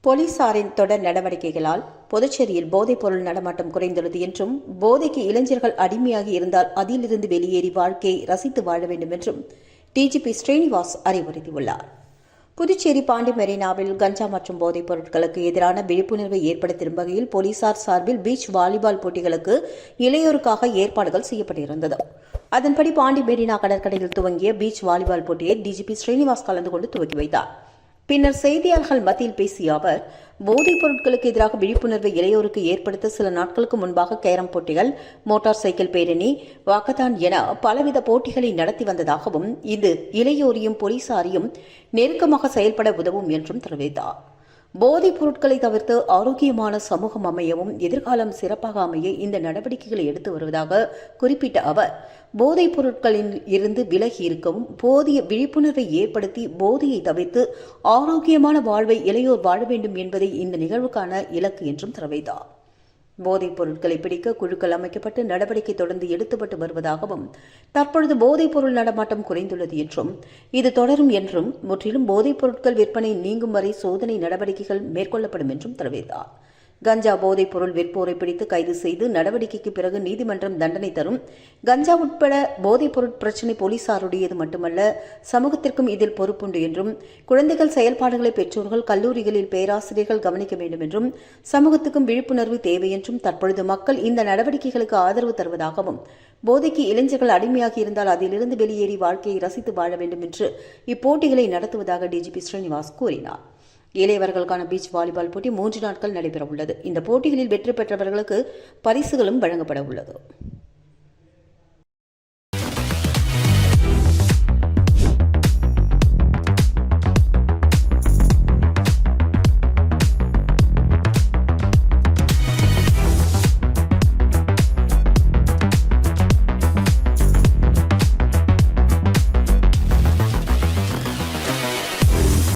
போலீசாரின் தொடர் நடவடிக்கைகளால் புதுச்சேரியில் போதைப் பொருள் நடமாட்டம் குறைந்துள்ளது என்றும் போதைக்கு இளைஞர்கள் அடிமையாகி இருந்தால் அதிலிருந்து வெளியேறி வாழ்க்கையை ரசித்து வாழ வேண்டும் என்றும் டிஜிபி ஸ்ரீனிவாஸ் அறிவுறுத்தியுள்ளார். புதுச்சேரி பாண்டி மெரினாவில் கஞ்சா மற்றும் போதைப் பொருட்களுக்கு எதிரான விழிப்புணர்வை ஏற்படுத்தும் வகையில் போலீசார் சார்பில் பீச் வாலிபால் போட்டிகளுக்கு இளையோருக்காக ஏற்பாடுகள் செய்யப்பட்டிருந்தது. அதன்படி பாண்டி மெரினா கடற்கரையில் துவங்கிய பீச் வாலிபால் போட்டியை டிஜிபி ஸ்ரீனிவாஸ் கலந்து கொண்டு துவக்கி வைத்தார். பின்னர் செய்தியாளர்கள் மத்தியில் பேசிய அவர், போதைப் பொருட்களுக்கு எதிராக விழிப்புணர்வை இளையோருக்கு ஏற்படுத்த சில நாட்களுக்கு முன்பாக கேரம் போட்டிகள், மோட்டார் சைக்கிள் பேரணி, வாக்கத்தான் என பலவித போட்டிகளை நடத்தி வந்ததாகவும் இது இளையோரையும் போலீசாரையும் நெருக்கமாக செயல்பட உதவும் என்றும் தெரிவித்தார். போதைப் பொருட்களை தவிர்த்து ஆரோக்கியமான சமூகம் அமையவும் எதிர்காலம் சிறப்பாக அமைய இந்த நடவடிக்கைகளை எடுத்து வருவதாக குறிப்பிட்ட அவர், போதைப் பொருட்களில் இருந்து விலகி இருக்கவும் போதிய விழிப்புணர்வை ஏற்படுத்தி போதையை தவிர்த்து ஆரோக்கியமான வாழ்வை இளையோர் வாழ வேண்டும் என்பதை இந்த நிகழ்வுக்கான இலக்கு என்றும் தெரிவித்தார். போதைப் பொருட்களை பிடிக்க குழுக்கள் அமைக்கப்பட்டு நடவடிக்கை தொடர்ந்து எடுத்துப்பட்டு வருவதாகவும், தற்பொழுது போதைப் பொருள் நடமாட்டம் குறைந்துள்ளது என்றும் இது தொடரும் என்றும் முற்றிலும் போதைப் பொருட்கள் விற்பனை நீங்கும் வரை சோதனை நடவடிக்கைகள் மேற்கொள்ளப்படும் என்றும் தெரிவித்தார். கஞ்சா போதைப் பொருள் விற்போரை பிடித்து கைது செய்து நடவடிக்கைக்கு பிறகு நீதிமன்றம் தண்டனை தரும். கஞ்சா உட்பட போதைப் பொருள் பிரச்சினை போலீசாருடையது மட்டுமல்ல, சமூகத்திற்கும் இதில் பொறுப்புண்டு என்றும், குழந்தைகள் செயல்பாடுகளை பெற்றோர்கள், கல்லூரிகளில் பேராசிரியர்கள் கவனிக்க வேண்டும் என்றும், சமூகத்துக்கும் விழிப்புணர்வு தேவை என்றும், தற்பொழுது மக்கள் இந்த நடவடிக்கைகளுக்கு ஆதரவு தருவதாகவும், போதைக்கு இளைஞர்கள் அடிமையாகி இருந்தால் அதிலிருந்து வெளியேறி வாழ்க்கையை ரசித்து வாழ வேண்டும் என்று இப்போட்டிகளை நடத்துவதாக டிஜிபி ஸ்ரீனிவாஸ் கூறினார். இளையவர்களுக்கான பீச் வாலிபால் போட்டி 3 நாட்கள் நடைபெற உள்ளது. இந்த போட்டிகளில் வெற்றி பெற்றவர்களுக்கு பரிசுகளும் வழங்கப்பட உள்ளது.